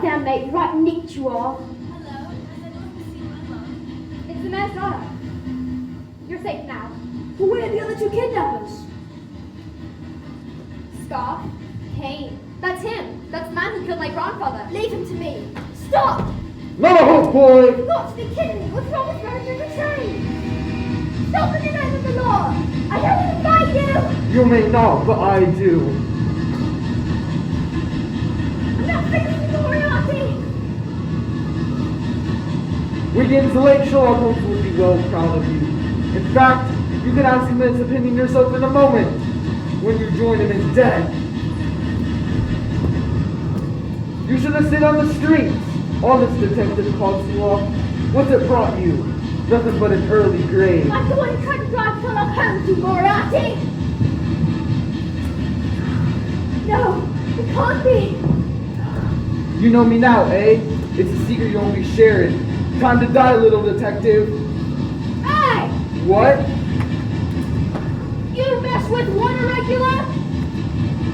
goddamn mate, right nicked you are. Hello, has anyone seen my mum? It's the mayor's daughter. You're safe now. But where are the other two kidnappers? Scar, Kane. That's him. That's the man who killed my grandfather. Leave him to me. Stop! No, boy! You've got to be kidding me. What's wrong with murder and betraying? Stop in the name of the law. I don't want to fight you. You may not, but I do. I'm not facing Moriarty. Wiggins, the late Sherlock Holmes will be well proud of you. In fact, you can ask him his opinion yourself in a moment, when you join him as dead. You should have stayed on the streets. Honest Detective Cogswell, what's it brought you? Nothing but an early grave. I'm the one who tried to drive Sherlock Holmes, you Moriarty. No, it can't be. You know me now, eh? It's a secret you won't be sharing. Time to die, little detective. Hey! What? You mess with one irregular?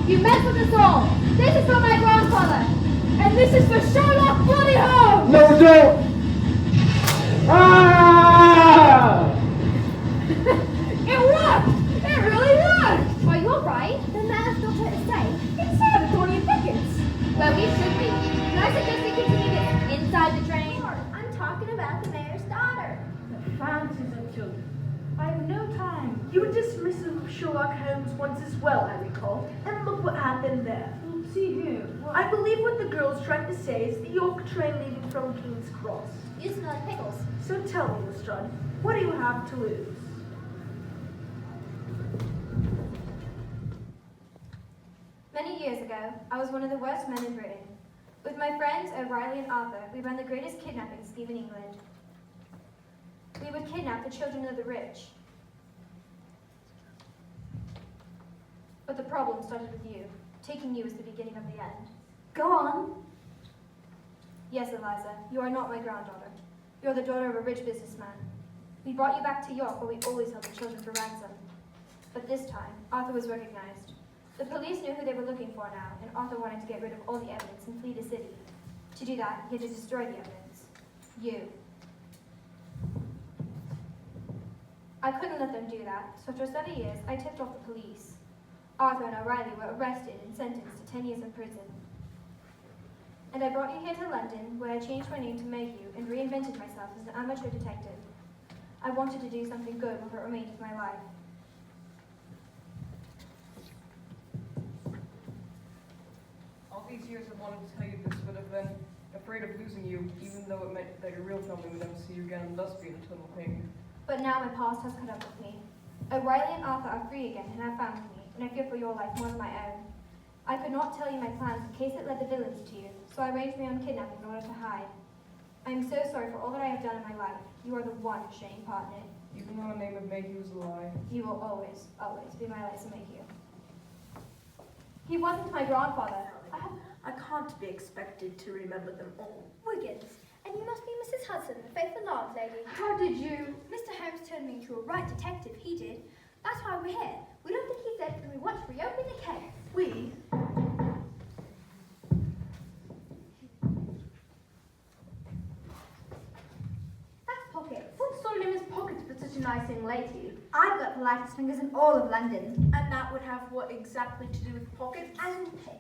You mess with us all. This is for my grandfather. And this is for Sherlock Bloody Holmes! No, don't! Ah! It worked! It really worked! Are you alright? The man's daughter is safe. Inside the Tony Pickens. Well, we should be. Can I suggest we continue this inside the train? I'm talking about the mayor's daughter. The fancies of children. I have no time. You were dismissive of Sherlock Holmes once as well, I recall. And look what happened there. Well, see here. I believe what the girl's trying to say is the York train leaving from King's Cross. You smell like pickles. So tell me, Lestrade, what do you have to lose? Many years ago, I was one of the worst men in Britain. With my friends O'Reilly and Arthur, we ran the greatest kidnapping scheme in England. We would kidnap the children of the rich. But the problem started with you. Taking you was the beginning of the end. Go on. Yes, Eliza, you are not my granddaughter. You're the daughter of a rich businessman. We brought you back to York, where we always held the children for ransom. But this time, Arthur was recognized. The police knew who they were looking for now, and Arthur wanted to get rid of all the evidence and flee the city. To do that, he had to destroy the evidence. You. I couldn't let them do that, so after 7 years, I tipped off the police. Arthur and O'Reilly were arrested and sentenced to 10 years in prison. And I brought you here to London, where I changed my name to Mayhew and reinvented myself as an amateur detective. I wanted to do something good with what remained of my life. All these years I've wanted to tell you this, but I've been afraid of losing you, even though it meant that your real family would never see you again and thus be in a total pain. But now my past has caught up with me. O'Reilly and Arthur are free again and have found me, and I fear for your life more than my own. I could not tell you my plans in case it led the villains to you, so I arranged my own kidnapping in order to hide. I am so sorry for all that I have done in my life. You are the one shame partner. Even though the name of Mayhew is a lie. You will always, always be my Liza Mayhew. He wasn't my grandfather. I can't be expected to remember them all. Wiggins. And you must be Mrs. Hudson, the faithful landlady. How did you? Mr. Holmes turned me into a right detective, he did. That's why we're here. We don't think he's dead, and we want to reopen the case. We? That's Pocket. What sort of name is Pocket for such a nice young lady? I've got the lightest fingers in all of London. And that would have what exactly to do with pockets? As in Pig.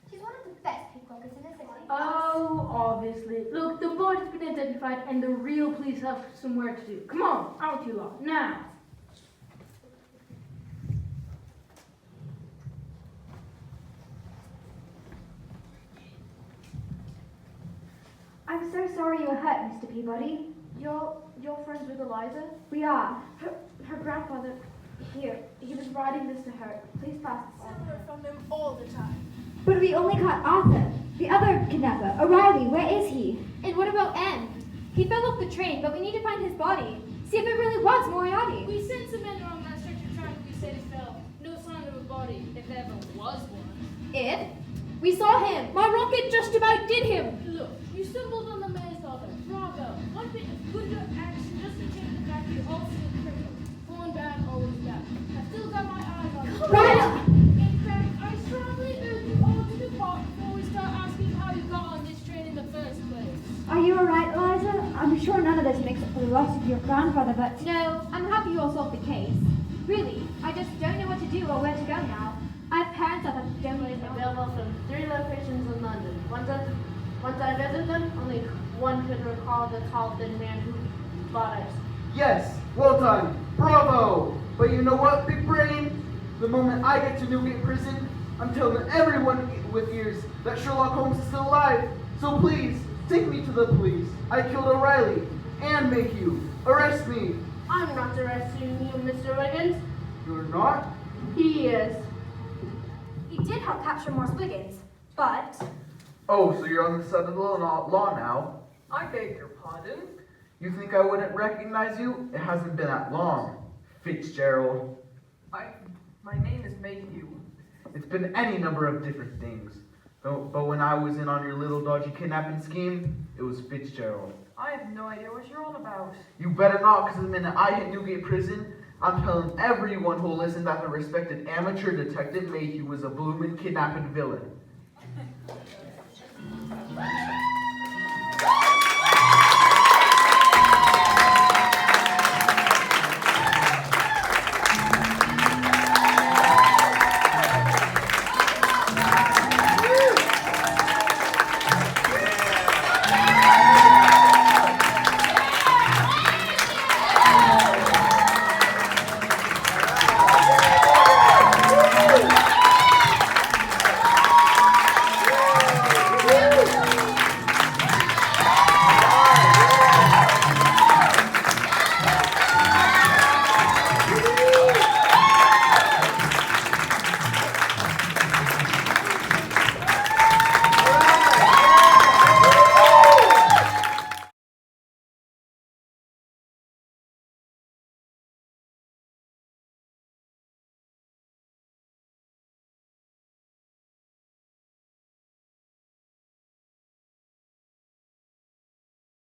She's one of the best pickpockets in the city. Oh, obviously. Look, the boy has been identified and the real police have some work to do. Come on, out you lot, now. I'm so sorry you're hurt, Mr. Peabody. You're friends with Eliza? We are. Her grandfather, here, he was writing this to her. Please pass this on. Suffer from them all the time. But we only caught Arthur, the other kidnapper. O'Reilly, where is he? And what about M? He fell off the train, but we need to find his body. See if it really was Moriarty. We sent some men on that search and track. We said he fell. No sign of a body, if there ever was one. If? We saw him. My rocket just about did him. Look, you stumbled on the mayor's daughter. Bravo. One bit of good action just to change the fact you're also a criminal. Born bad, always bad. I've still got my eyes on you. Right. In fact, I strongly urge you all to depart before we start asking how you got on this train in the grandfather, but... No, I'm happy you all solved the case. Really, I just don't know what to do or where to go now. I have parents that don't even know. Available from 3 locations in London. Once I visit them, only one could recall the tall-thin man who bought it. Yes, well done. Bravo. But you know what, big brain? The moment I get to Newgate Prison, I'm telling everyone with ears that Sherlock Holmes is still alive. So please, take me to the police. I killed O'Reilly and Mayhew. Arrest me. I'm not arresting you, Mr. Wiggins. You're not? He is. He did help capture Morse Wiggins, but... Oh, so you're on the side of the law now? I beg your pardon? You think I wouldn't recognize you? It hasn't been that long. Fitzgerald. My name is Mayhew. It's been any number of different things. But when I was in on your little dodgy kidnapping scheme, it was Fitzgerald. I have no idea what you're on about. You better not, because the minute I hit Newgate Prison, I'm telling everyone who'll listen that the respected amateur detective Mayhew was a bloomin' kidnapping villain.